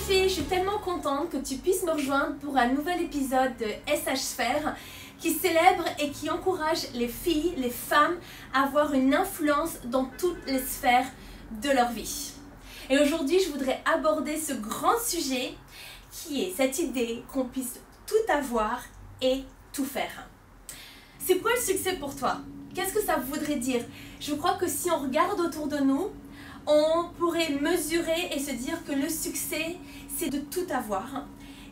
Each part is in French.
filles, je suis tellement contente que tu puisses me rejoindre pour un nouvel épisode de SH Sphère qui célèbre et qui encourage les filles, les femmes à avoir une influence dans toutes les sphères de leur vie. Et aujourd'hui, je voudrais aborder ce grand sujet qui est cette idée qu'on puisse tout avoir et tout faire. C'est quoi le succès pour toi? Qu'est-ce que ça voudrait dire? Je crois que si on regarde autour de nous, on pourrait mesurer et se dire que le succès, c'est de tout avoir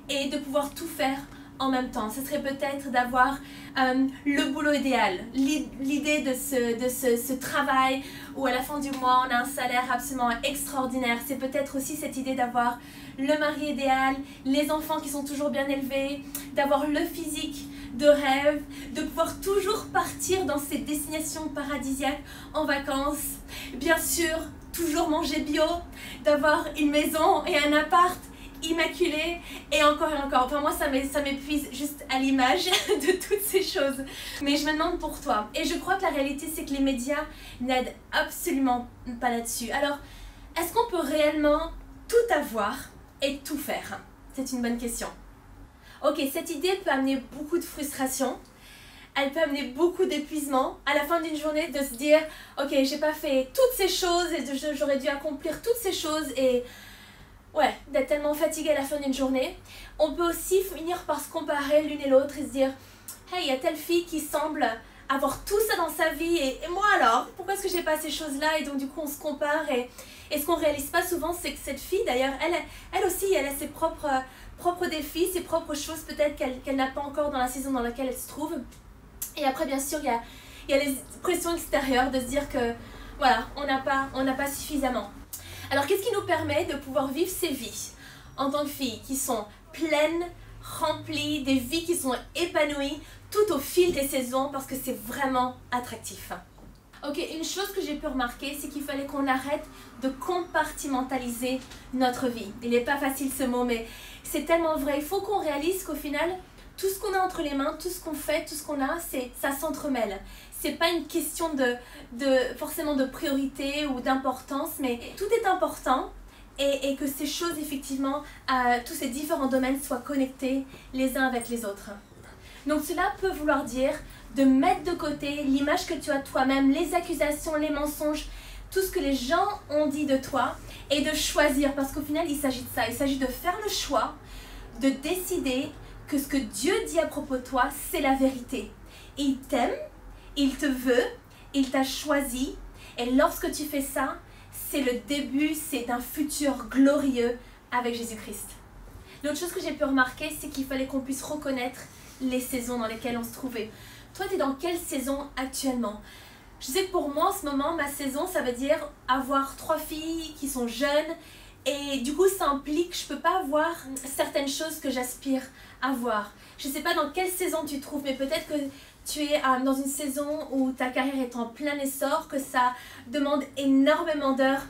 et de pouvoir tout faire en même temps. Ce serait peut-être d'avoir le boulot idéal, l'idée de ce travail où à la fin du mois, on a un salaire absolument extraordinaire. C'est peut-être aussi cette idée d'avoir le mari idéal, les enfants qui sont toujours bien élevés, d'avoir le physique de rêve, de pouvoir toujours partir dans ces destinations paradisiaques en vacances. Bien sûr, toujours manger bio, d'avoir une maison et un appart immaculé et encore. Enfin moi ça m'épuise juste à l'image de toutes ces choses. Mais je me demande pour toi. Et je crois que la réalité c'est que les médias n'aident absolument pas là-dessus. Alors, est-ce qu'on peut réellement tout avoir et tout faire? C'est une bonne question. Ok, cette idée peut amener beaucoup de frustration. Elle peut amener beaucoup d'épuisement à la fin d'une journée, de se dire ok, j'ai pas fait toutes ces choses et j'aurais dû accomplir toutes ces choses et ouais, d'être tellement fatigué à la fin d'une journée. On peut aussi finir par se comparer l'une et l'autre et se dire hey, il y a telle fille qui semble avoir tout ça dans sa vie et moi alors, pourquoi est-ce que j'ai pas ces choses-là? Et donc du coup on se compare et ce qu'on réalise pas souvent c'est que cette fille d'ailleurs, elle aussi elle a ses propres défis, ses propres choses peut-être qu'elle n'a pas encore dans la saison dans laquelle elle se trouve. Et après bien sûr il y a les pressions extérieures de se dire que voilà, on n'a pas suffisamment. Alors qu'est-ce qui nous permet de pouvoir vivre ces vies en tant que filles qui sont pleines, remplies, des vies qui sont épanouies tout au fil des saisons parce que c'est vraiment attractif. Ok, une chose que j'ai pu remarquer, c'est qu'il fallait qu'on arrête de compartimentaliser notre vie. Il n'est pas facile ce mot, mais c'est tellement vrai. Il faut qu'on réalise qu'au final, tout ce qu'on a entre les mains, tout ce qu'on fait, tout ce qu'on a, ça s'entremêle. C'est pas une question forcément de priorité ou d'importance, mais tout est important et que ces choses, effectivement, tous ces différents domaines soient connectés les uns avec les autres. Donc cela peut vouloir dire de mettre de côté l'image que tu as de toi-même, les accusations, les mensonges, tout ce que les gens ont dit de toi et de choisir, parce qu'au final, il s'agit de ça. Il s'agit de faire le choix, de décider que ce que Dieu dit à propos de toi, c'est la vérité. Il t'aime, il te veut, il t'a choisi. Et lorsque tu fais ça, c'est le début, c'est un futur glorieux avec Jésus-Christ. L'autre chose que j'ai pu remarquer, c'est qu'il fallait qu'on puisse reconnaître les saisons dans lesquelles on se trouvait. Toi, tu es dans quelle saison actuellement? Je sais que pour moi, en ce moment, ma saison, ça veut dire avoir 3 filles qui sont jeunes. Et du coup, ça implique que je ne peux pas avoir certaines choses que j'aspire à voir. Je ne sais pas dans quelle saison tu te trouves, mais peut-être que tu es dans une saison où ta carrière est en plein essor, que ça demande énormément d'heures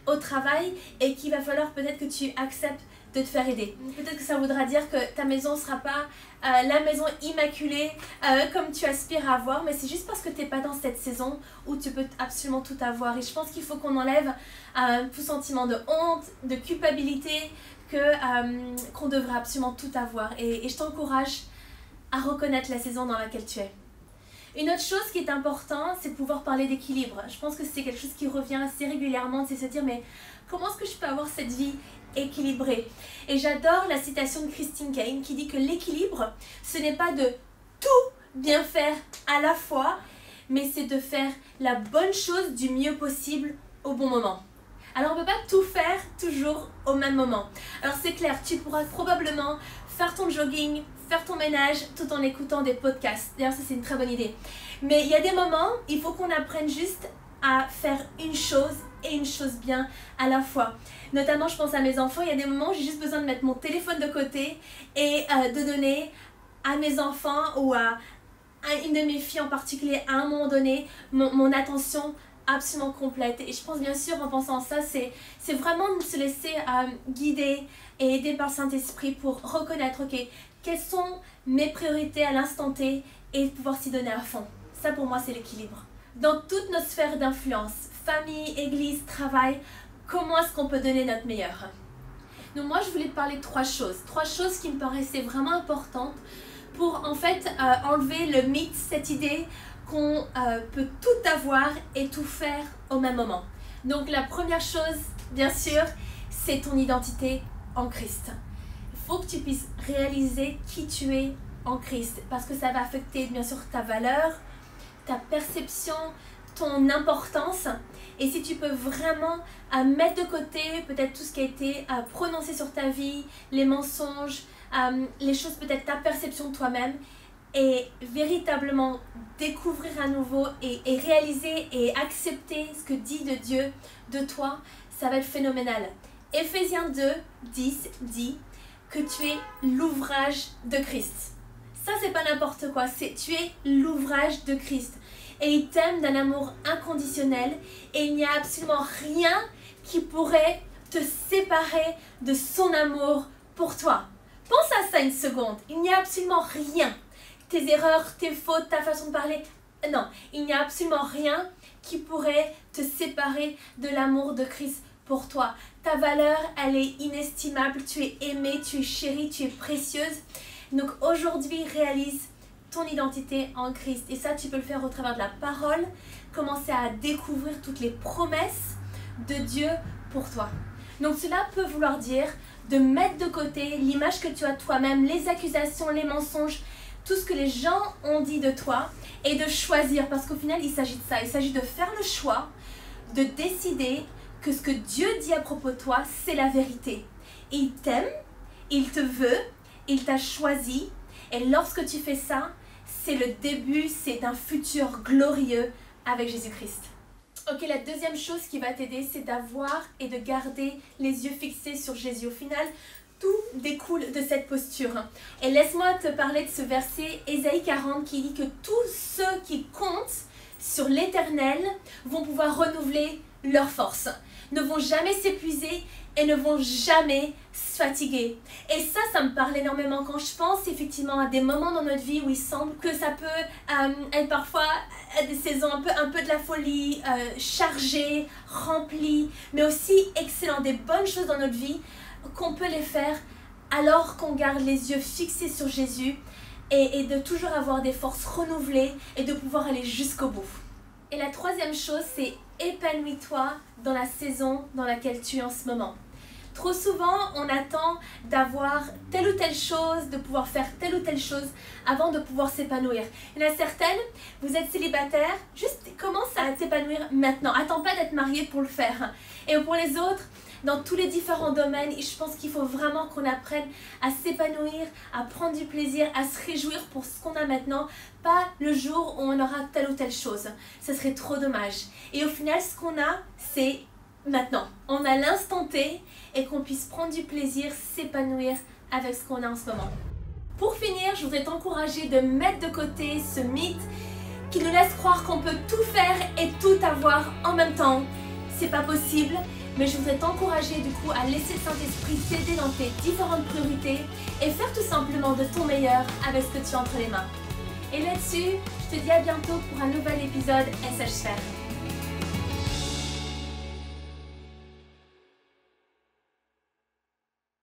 au travail et qu'il va falloir peut-être que tu acceptes de te faire aider. Peut-être que ça voudra dire que ta maison ne sera pas la maison immaculée comme tu aspires à avoir, mais c'est juste parce que tu n'es pas dans cette saison où tu peux absolument tout avoir. Et je pense qu'il faut qu'on enlève tout sentiment de honte, de culpabilité, qu'on devrait absolument tout avoir. Et je t'encourage à reconnaître la saison dans laquelle tu es. Une autre chose qui est importante, c'est de pouvoir parler d'équilibre. Je pense que c'est quelque chose qui revient assez régulièrement, c'est se dire mais comment est-ce que je peux avoir cette vie équilibrée? Et j'adore la citation de Christine Caine qui dit que l'équilibre, ce n'est pas de tout bien faire à la fois, mais c'est de faire la bonne chose du mieux possible au bon moment. Alors on ne peut pas tout faire toujours au même moment. Alors c'est clair, tu pourras probablement faire ton jogging, faire ton ménage tout en écoutant des podcasts. D'ailleurs ça c'est une très bonne idée. Mais il y a des moments, il faut qu'on apprenne juste à faire une chose et une chose bien à la fois. Notamment je pense à mes enfants, il y a des moments où j'ai juste besoin de mettre mon téléphone de côté et de donner à mes enfants ou à une de mes filles en particulier à un moment donné mon attention absolument complète. Et je pense bien sûr en pensant à ça, c'est vraiment de se laisser guider et aider par le Saint-Esprit pour reconnaître ok, quelles sont mes priorités à l'instant T et pouvoir s'y donner à fond. Ça pour moi c'est l'équilibre. Dans toutes nos sphères d'influence, famille, église, travail, comment est-ce qu'on peut donner notre meilleur? Donc moi je voulais te parler de trois choses qui me paraissaient vraiment importantes pour en fait enlever le mythe, cette idée qu'on peut tout avoir et tout faire au même moment. Donc la première chose, bien sûr, c'est ton identité en Christ. Il faut que tu puisses réaliser qui tu es en Christ parce que ça va affecter bien sûr ta valeur, ta perception, ton importance. Et si tu peux vraiment mettre de côté peut-être tout ce qui a été prononcé sur ta vie, les mensonges, les choses, peut-être ta perception de toi-même, et véritablement découvrir à nouveau et réaliser et accepter ce que dit de Dieu de toi, ça va être phénoménal. Éphésiens 2, 10 dit que tu es l'ouvrage de Christ. Ça, c'est pas n'importe quoi, c'est tu es l'ouvrage de Christ. Et il t'aime d'un amour inconditionnel et il n'y a absolument rien qui pourrait te séparer de son amour pour toi. Pense à ça une seconde, il n'y a absolument rien. Tes erreurs, tes fautes, ta façon de parler, non, il n'y a absolument rien qui pourrait te séparer de l'amour de Christ pour toi. Ta valeur, elle est inestimable, tu es aimée, tu es chérie, tu es précieuse. Donc aujourd'hui, réalise ton identité en Christ. Et ça, tu peux le faire au travers de la parole, commencer à découvrir toutes les promesses de Dieu pour toi. Donc cela peut vouloir dire de mettre de côté l'image que tu as de toi-même, les accusations, les mensonges, tout ce que les gens ont dit de toi et de choisir, parce qu'au final il s'agit de ça, il s'agit de faire le choix, de décider que ce que Dieu dit à propos de toi, c'est la vérité. Il t'aime, il te veut, il t'a choisi, et lorsque tu fais ça, c'est le début, c'est un futur glorieux avec Jésus-Christ. Ok, la deuxième chose qui va t'aider, c'est d'avoir et de garder les yeux fixés sur Jésus. Au final, tout découle de cette posture. Et laisse-moi te parler de ce verset, Ésaïe 40, qui dit que tous ceux qui comptent sur l'Éternel vont pouvoir renouveler leur force, ne vont jamais s'épuiser et ne vont jamais se fatiguer. Et ça me parle énormément quand je pense effectivement à des moments dans notre vie où il semble que ça peut être parfois des saisons un peu de la folie, chargées, remplies, mais aussi excellent, des bonnes choses dans notre vie qu'on peut les faire alors qu'on garde les yeux fixés sur Jésus et de toujours avoir des forces renouvelées et de pouvoir aller jusqu'au bout. Et la troisième chose, c'est épanouis-toi dans la saison dans laquelle tu es en ce moment. Trop souvent, on attend d'avoir telle ou telle chose, de pouvoir faire telle ou telle chose avant de pouvoir s'épanouir. Il y en a certaines, vous êtes célibataire, juste commence à t'épanouir maintenant. Attends pas d'être marié pour le faire. Et pour les autres, dans tous les différents domaines, je pense qu'il faut vraiment qu'on apprenne à s'épanouir, à prendre du plaisir, à se réjouir pour ce qu'on a maintenant, pas le jour où on aura telle ou telle chose. Ce serait trop dommage. Et au final, ce qu'on a, c'est maintenant. On a l'instant T et qu'on puisse prendre du plaisir, s'épanouir avec ce qu'on a en ce moment. Pour finir, je voudrais t'encourager de mettre de côté ce mythe qui nous laisse croire qu'on peut tout faire et tout avoir en même temps. C'est pas possible. Mais je voudrais t'encourager du coup à laisser le Saint-Esprit t'aider dans tes différentes priorités et faire tout simplement de ton meilleur avec ce que tu as entre les mains. Et là-dessus, je te dis à bientôt pour un nouvel épisode SH Sphère.